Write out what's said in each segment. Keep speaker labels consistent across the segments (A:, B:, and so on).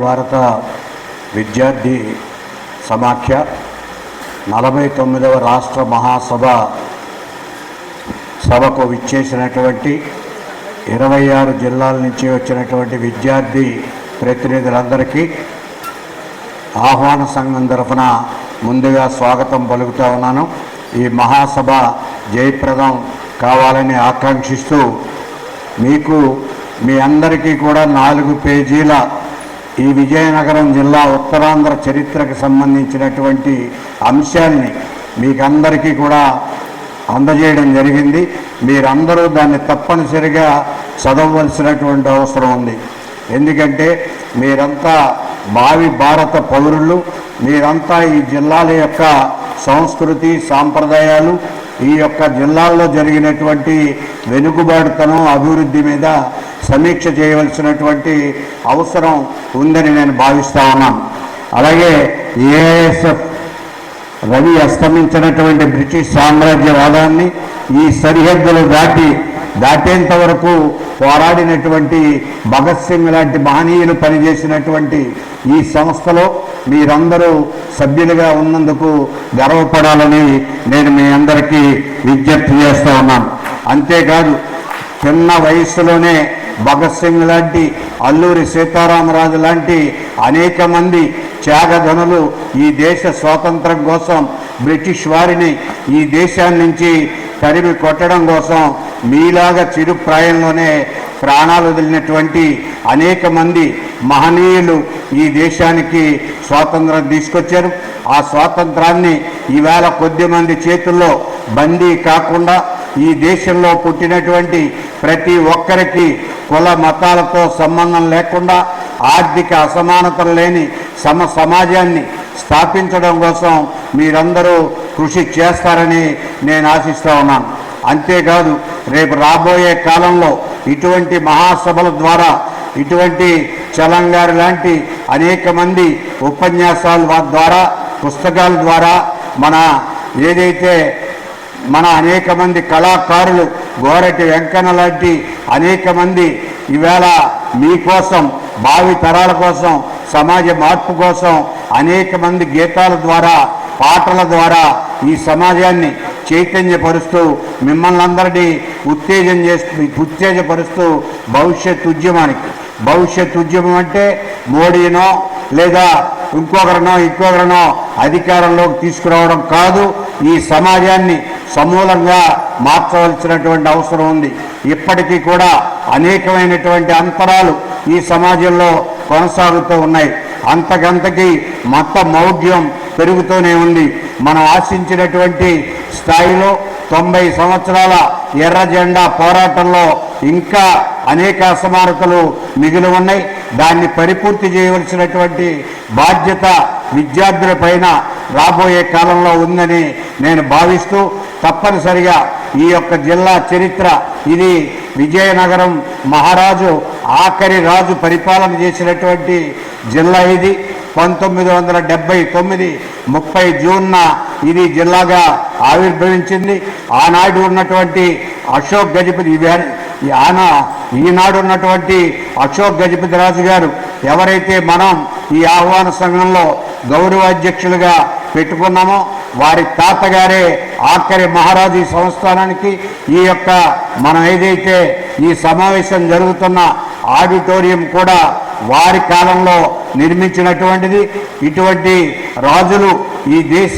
A: భారత విద్యార్థి సమాఖ్య 49వ రాష్ట్ర మహాసభ సభకు విచ్చేసినటువంటి 26 జిల్లాల నుంచి వచ్చినటువంటి విద్యార్థి ప్రతినిధులందరికీ ఆహ్వాన సంఘం తరఫున ముందుగా స్వాగతం పలుకుతూ ఉన్నాను. ఈ మహాసభ జయప్రదం కావాలని ఆకాంక్షిస్తూ మీ అందరికీ కూడా 4 పేజీల ఈ విజయనగరం జిల్లా ఉత్తరాంధ్ర చరిత్రకు సంబంధించినటువంటి అంశాన్ని మీకందరికీ కూడా అందజేయడం జరిగింది. మీరందరూ దాన్ని తప్పనిసరిగా చదవవలసినటువంటి అవసరం ఉంది. ఎందుకంటే మీరంతా భావి భారత పౌరులు, మీరంతా ఈ జిల్లాల యొక్క సంస్కృతి సాంప్రదాయాలు, ఈ యొక్క జిల్లాల్లో జరిగినటువంటి వెనుకబాటుతనం అభివృద్ధి మీద సమీక్ష చేయవలసినటువంటి అవసరం ఉందని నేను భావిస్తా ఉన్నాను. అలాగే ఏఐఎస్ఎఫ్ రవి అస్తమించినటువంటి బ్రిటిష్ సామ్రాజ్యవాదాన్ని ఈ సరిహద్దులు దాటేంత వరకు పోరాడినటువంటి భగత్ సింగ్ లాంటి మహనీయులు పనిచేసినటువంటి ఈ సంస్థలో మీరందరూ సభ్యులుగా ఉన్నందుకు గర్వపడాలని నేను మీ అందరికీ విజ్ఞప్తి చేస్తూ ఉన్నాను. అంతేకాదు, చిన్న వయస్సులోనే భగత్ సింగ్ లాంటి, అల్లూరి సీతారామరాజు లాంటి అనేక మంది త్యాగధనులు ఈ దేశ స్వాతంత్రం కోసం బ్రిటిష్ వారిని ఈ దేశాన్ని నుంచి తరిమి కొట్టడం కోసం మీలాగా చిరు ప్రాయంలోనే ప్రాణాలు వదిలినటువంటి అనేక మంది మహనీయులు ఈ దేశానికి స్వాతంత్రం తీసుకొచ్చారు. ఆ స్వాతంత్రాన్ని ఈవేళ కొద్దిమంది చేతుల్లో బందీ కాకుండా ఈ దేశంలో పుట్టినటువంటి ప్రతి ఒక్కరికి కుల మతాలతో సంబంధం లేకుండా ఆర్థిక అసమానతలు లేని సమాజాన్ని స్థాపించడం కోసం మీరందరూ కృషి చేస్తారని నేను ఆశిస్తూ ఉన్నాను. అంతేకాదు, రేపు రాబోయే కాలంలో ఇటువంటి మహాసభల ద్వారా, ఇటువంటి చలంగారు లాంటి అనేక మంది ఉపన్యాసాల ద్వారా, పుస్తకాల ద్వారా మన అనేక మంది కళాకారులు, గోరటి వెంకన్న లాంటి అనేక మంది ఈవేళ మీకోసం, భావి తరాల కోసం, సమాజ మార్పు కోసం అనేక మంది గీతాల ద్వారా, పాటల ద్వారా ఈ సమాజాన్ని చైతన్యపరుస్తూ, మిమ్మల్ని అందరినీ ఉత్తేజపరుస్తూ భవిష్యత్ ఉద్యమం అంటే మోడీనో లేదా ఇంకొకరినో అధికారంలోకి తీసుకురావడం కాదు. ఈ సమాజాన్ని సమూలంగా మార్చవలసినటువంటి అవసరం ఉంది. ఇప్పటికీ కూడా అనేకమైనటువంటి అంతరాలు ఈ సమాజంలో కొనసాగుతూ ఉన్నాయి. అంతకంతకి మత మౌఢ్యం పెరుగుతూనే ఉంది. మనం ఆశించినటువంటి స్థాయిలో 90 సంవత్సరాల ఎర్ర జెండా పోరాటంలో ఇంకా అనేక అసమానతలు మిగిలి ఉన్నాయి. దాన్ని పరిపూర్తి చేయవలసినటువంటి బాధ్యత విద్యార్థులపైన రాబోయే కాలంలో ఉందని నేను భావిస్తూ, తప్పనిసరిగా ఈ యొక్క జిల్లా చరిత్ర, ఇది విజయనగరం మహారాజు ఆఖరి రాజు పరిపాలన చేసినటువంటి జిల్లా. ఇది 1979 30 జూన్న ఇది జిల్లాగా ఆవిర్భవించింది. ఆనాడు ఉన్నటువంటి అశోక్ గజపతి ఈనాడు ఉన్నటువంటి అశోక్ గజపతి రాజు గారు ఎవరైతే మనం ఈ ఆహ్వాన సంఘంలో గౌరవాధ్యక్షులుగా పెట్టుకున్నామో వారి తాతగారే ఆఖరి మహారాజు ఈ సంస్థానానికి. ఈ యొక్క మనం ఏదైతే ఈ సమావేశం జరుగుతున్న ఆడిటోరియం కూడా వారి కాలంలో నిర్మించినటువంటిది. ఇటువంటి రాజులు ఈ దేశ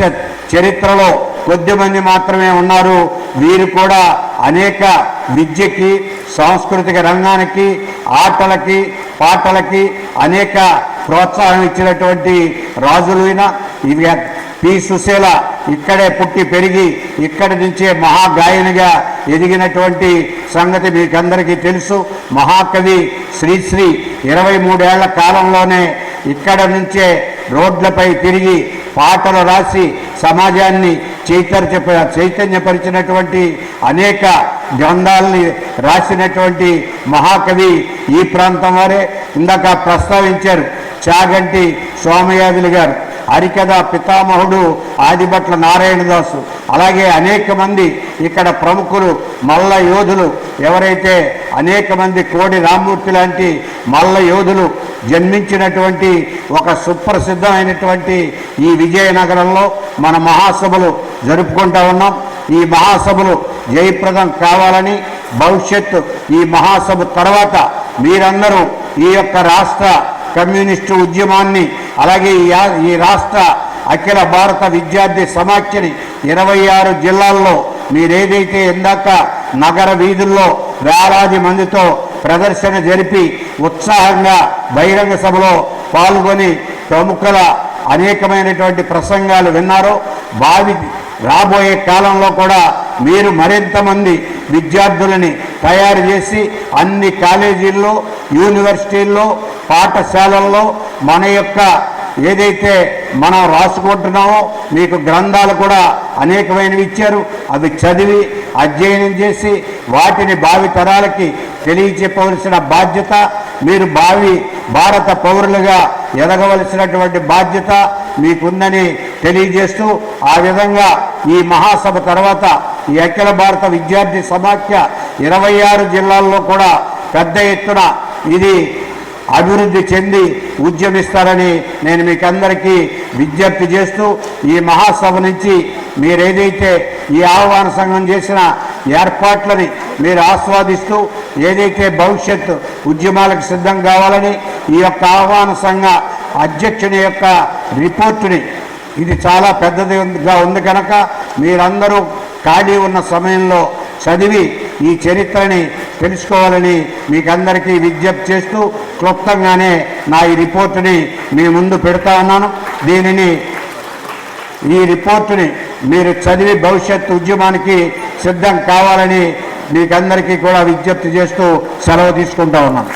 A: చరిత్రలో కొద్దిమంది మాత్రమే ఉన్నారు. వీరు కూడా అనేక విద్యకి, సాంస్కృతిక రంగానికి, ఆటలకి, పాటలకి అనేక ప్రోత్సాహం ఇచ్చినటువంటి రాజులైన ఇవి. పి సుశీల ఇక్కడే పుట్టి పెరిగి ఇక్కడి నుంచే మహాగాయనిగా ఎదిగినటువంటి సంగతి మీకందరికీ తెలుసు. మహాకవి శ్రీశ్రీ 23 ఏళ్ల కాలంలోనే ఇక్కడ నుంచే రోడ్లపై తిరిగి పాటలు రాసి సమాజాన్ని చైతన్యపరిచినటువంటి అనేక గ్రంథాలని రాసినటువంటి మహాకవి ఈ ప్రాంతం వారే. ఇందాక ప్రస్తావించారు చాగంటి సోమయాజులు గారు, హరికథ పితామహుడు ఆదిభట్ల నారాయణదాసు, అలాగే అనేక మంది ఇక్కడ ప్రముఖులు మల్ల యోధులు ఎవరైతే అనేక మంది కోడి రామ్మూర్తి లాంటి మల్ల యోధులు జన్మించినటువంటి ఒక సుప్రసిద్ధమైనటువంటి ఈ విజయనగరంలో మన మహాసభలు జరుపుకుంటా ఉన్నాం. ఈ మహాసభలు జయప్రదం కావాలని భవిష్యత్తు ఈ మహాసభ తర్వాత మీరందరూ ఈ యొక్క రాష్ట్ర కమ్యూనిస్టు ఉద్యమాన్ని అలాగే ఈ రాష్ట్ర అఖిల భారత విద్యార్థి సమాఖ్యని 26 జిల్లాల్లో మీరేదైతే ఇందాక నగర వీధుల్లో వేలాది మందితో ప్రదర్శన జరిపి ఉత్సాహంగా బహిరంగ సభలో పాల్గొని ప్రముఖుల అనేకమైనటువంటి ప్రసంగాలు విన్నారో రాబోయే కాలంలో కూడా మీరు మరింత మంది విద్యార్థులని తయారు చేసి అన్ని కాలేజీల్లో యూనివర్సిటీల్లో పాఠశాలల్లో మన యొక్క ఏదైతే మనం రాసుకుంటున్నామో మీకు గ్రంథాలు కూడా అనేకమైనవి ఇచ్చారు. అవి చదివి అధ్యయనం చేసి వాటిని భావి తరాలకి తెలియచెప్పవలసిన బాధ్యత మీరు భారత పౌరులుగా ఎదగవలసినటువంటి బాధ్యత మీకుందని తెలియజేస్తూ ఆ విధంగా ఈ మహాసభ తర్వాత ఈ అఖిల భారత విద్యార్థి సమాఖ్య 26 జిల్లాల్లో కూడా పెద్ద ఎత్తున ఇది అభివృద్ధి చెంది ఉద్యమిస్తారని నేను మీకు అందరికీ విజ్ఞప్తి చేస్తూ ఈ మహాసభ నుంచి మీరేదైతే ఈ ఆహ్వాన సంఘం చేసిన ఏర్పాట్లని మీరు ఆస్వాదిస్తూ ఏదైతే భవిష్యత్తు ఉద్యమాలకు సిద్ధం కావాలని ఈ యొక్క ఆహ్వాన సంఘ అధ్యక్షుని యొక్క రిపోర్టుని ఇది చాలా పెద్దదిగా ఉంది కనుక మీరందరూ ఖాళీ ఉన్న సమయంలో చదివి ఈ చరిత్రని తెలుసుకోవాలని మీకందరికీ విజ్ఞప్తి చేస్తూ క్లుప్తంగానే నా ఈ రిపోర్టుని మీ ముందు పెడతా ఉన్నాను. ఈ రిపోర్టుని మీరు చదివి భవిష్యత్తు ఉద్యమానికి సిద్ధం కావాలని మీకందరికీ కూడా విజ్ఞప్తి చేస్తూ సెలవు తీసుకుంటా ఉన్నాను.